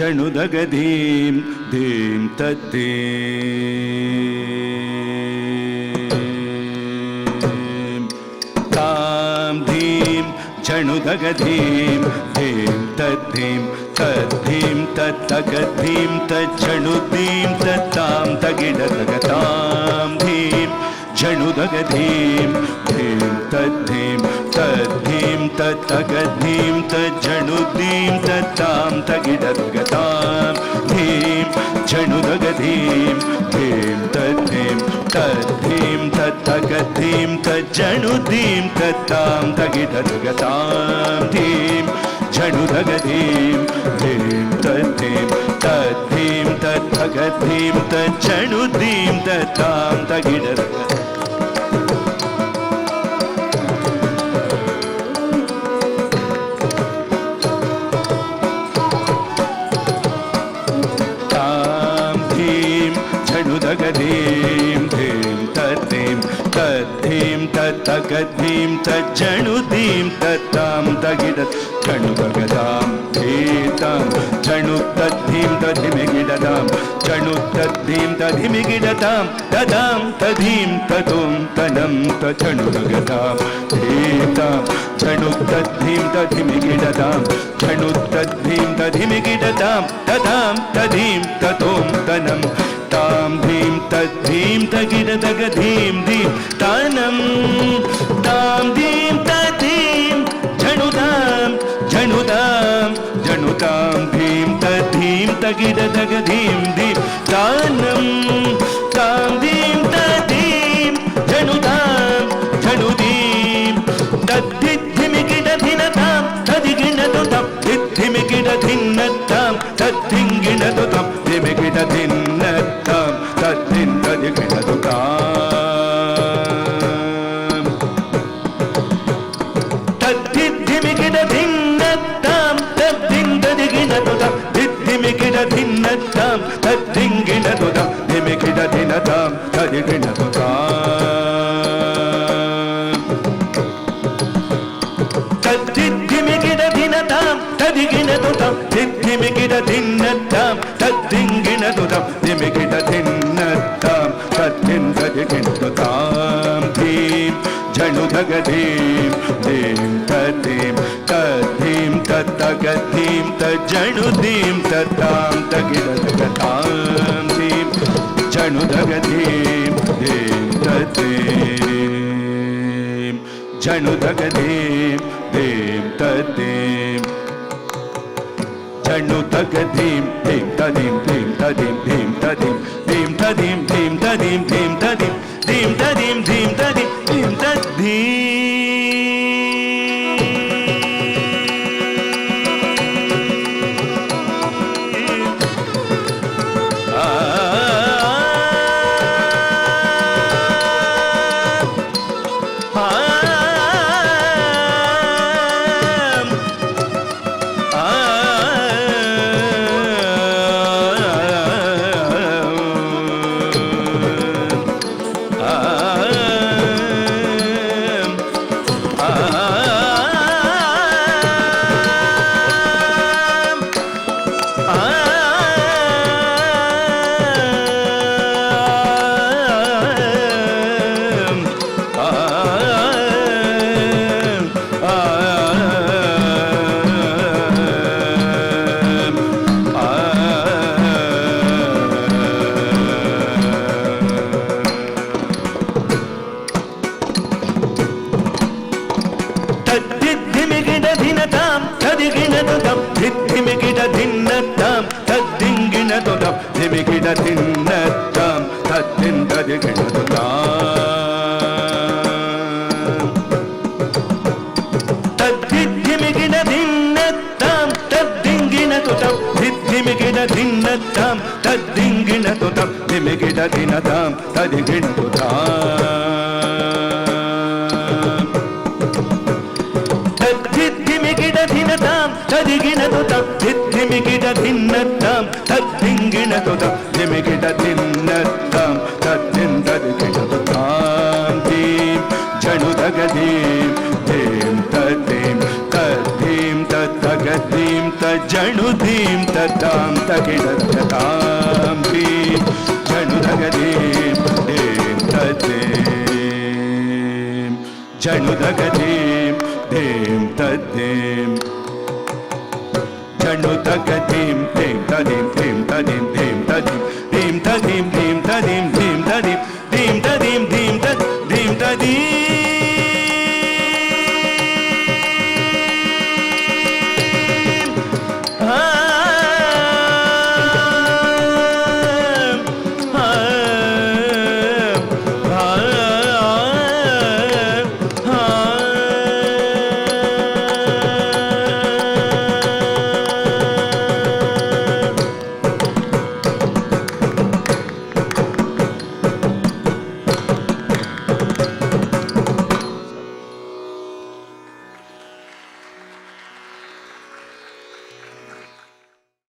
ಜಣುದಗಧೀಂ ಧೀಂ ತದ್ದೇಂ ತಾಂ ಧೀಂ ಜಣುದಗಧೀಂ ಧೀಂ ತದ್ದೇಂ ತದ್ದೀಂ ತತ್ತಗಧೀಂ ತಜ್ಜಣುದೀಂ ತತ್ತಾಂ ತಗಿಡದಗತಾಂ ಧೀಂ ಜಣುದಗಧೀಂ ಧೀಂ ತದ್ದೀಂ ತದ್ದೀಂ ತತ್ತಗಧೀಂ ತಜ್ಜಣುದೀಂ ತತ್ತಾಂ ತಗಿಡದಗತಾಂ ಧೀಂ ಜಣುದಗಧೀಂ ಧೀಂ ತದ್ದೀಂ ತದ್ದೀಂ ತತ್ತಗಧೀಂ ತಜ್ಜಣುದೀಂ ತತ್ತಾಂ ತಗಿಡದಗತಾಂ ಧೀಂ ಜಣುದಗಧೀಂ ಧೀಂ ತದ್ದೀಂ ತದ್ದೀಂ ತತ್ತಗಧೀಂ ತಜ್ಜಣುದೀಂ ತತ್ತಾಂ ತಗಿಡದಗತಾಂ ಜಣುದಗಧೀಂ ಧೀಂ ತದ್ದೀಂ ತದ್ದೀಂ ತತ್ತಗಧೀಂ ತಜ್ಜಣುದೀಂ ತತ್ತಾಂ ತಗಿಡ ಜಣುದಗದಾಂ ಧೀತಾಂ ಜಣುತದ್ದೀಂ ತಧಿಮಿಗಿಡದಾಂ ಜಣುತದ್ದೀಂ ತಧಿಮಿಗಿಡದಾಂ ತದಾಂ ತದೀಂ ತತೋಂ ತನಂ ತಜಣುದಗದಾಂ ಧೀತಾಂ ಜಣುತದ್ದೀಂ ತಧಿಮಿಗಿಡದಾಂ ಜಣುತದ್ದೀಂ ತಧಿಮಿಗಿಡದಾಂ ತದಾಂ ತದೀಂ ತತೋಂ ತನಂ ತಾಂ ಧೀಂ ತದ್ದೀಂ ತಗಿಡದಗಧೀಂ ಧೀಂ ತಾನಂ ತಾಂ ಧೀಂ ತದ್ದೀಂ ಜಣುದಾಂ ಜಣುದಾಂ ಜಣುತಾಂ ಧೀಂ ತದ್ದೀಂ ತಗಿಡದಗಧೀಂ ಧೀಂ ತಾನಂ ತಾಂ ಧೀಂ ತದ್ದೀಂ ಜಣುದಾಂ ಜಣುದೀಂ ತದ್ದಿದ್ಧಿಮಿಗಿಡಧಿನತಾಂ ತದಿಗಿಣದುತಾಂ ದಿದ್ಧಿಮಿಗಿಡಧಿನ್ನತಾಂ ತದ್ದಿಂಗಿಣದುತಾಂ ದಿಮಿಗಿಡಧಿನ್ನತಾಂ ತದ್ದಿನ್ ತದಿಗಿಣದುತಾಂ ತದ್ದಿದ್ಧಿಮಿಗಿಡಧಿನ್ನತಾಂ ತದ್ದಿನ್ ತದಿಗಿಣದುತಾಂ ದಿದ್ಧಿಮಿಗಿಡಧಿನ್ನತಾಂ ತದ್ದಿಂಗಿಣದುತಾಂ ದಿಮಿಗಿಡಧಿನತಾಂ ತದಿಗಿಣದುತಾಂ ತದ್ದಿದ್ಧಿಮಿಗಿಡಧಿನತಾಂ ತದಿಗಿಣದುತಾಂ ದಿದ್ಧಿಮಿಗಿಡಧಿನ್ನತಾಂ ತದ್ದಿಂಗಿಣದುತಾಂ ದಿಮಿಗಿಡಧಿನ್ನತಾಂ ತದ್ದಿನ್ ತದಿಗಿಣದುತಾಂ ಧೀಂ ಜಣುದಗಧೀಂ ಧೀಂ ತದ್ದೀಂ ತದ್ದೀಂ ತತ್ತಗಧೀಂ ತಜ್ಜಣುದೀಂ ತತ್ತಾಂ ತಗಿಡದಗತಾಂ ಧೀಂ ಜಣುದಗಧೀಂ ಧೀಂ ತದ್ದೀಂ ಜಣುದಗಧೀಂ ಧೀಂ ತದ್ದೀಂ ಜಣುದಗಧೀಂ ಧೀಂ ತದೀಂ ಧೀಂ ತದೀಂ ಧೀಂ ತದೀಂ ಧೀಂ ತದೀಂ ಧೀಂ ತದೀಂ ಧೀಂ ತದೀಂ ಧೀಂ ತದೀಂ ಧೀಂ ತದೀಂ ಧೀಂ ತದ್ದೀಂ ತದ್ದಿದ್ಧಿಮಿಗಿಡಧಿನತಾಂ ತದಿಗಿಣದುತಾಂ ದಿದ್ಧಿಮಿಗಿಡಧಿನ್ನತಾಂ ತದ್ದಿಂಗಿಣದುತಾಂ ದಿಮಿಗಿಡಧಿನ್ನತಾಂ ತದ್ದಿನ್ ತದಿಗಿಣದುತಾಂ ತದ್ದಿದ್ಧಿಮಿಗಿಡಧಿನ್ನತಾಂ ತದ್ದಿಂಗಿಣದುತಾಂ ದಿದ್ಧಿಮಿಗಿಡಧಿನ್ನತಾಂ ತದ್ದಿಂಗಿಣದುತಾಂ ದಿಮಿಗಿಡಧಿನತಾಂ ತದಿಗಿಣದುತಾಂ ತದ್ದಿದ್ಧಿಮಿಗಿಡಧಿನತಾಂ ತದಿಗಿಣದುತಾಂ ದಿದ್ಧಿಮಿಗಿಡಧಿನ್ನತಾಂ ತದ್ದಿಂಗಿಣದುತಾಂ ದಿಮಿಗಿಡಧಿನ್ನತಾಂ ತದ್ದಿನ್ ತದಿಗಿಣದುತಾಂ ಧೀಂ ಜಣುದಗಧೀಂ ಧೀಂ ತದ್ದೀಂ ತದ್ದೀಂ ತತ್ತಗಧೀಂ ತಜ್ಜಣು ಧೀಂ ತದ್ದಾಂ ತಗಿಡತಾಂ ಧೀಂ ಝಣುದಗಧೀಂ ಧೀಂ ತದ್ದೇಂ ಝಣುದಗಧೀಂ ಧೀಂ ತದ್ದೇಂ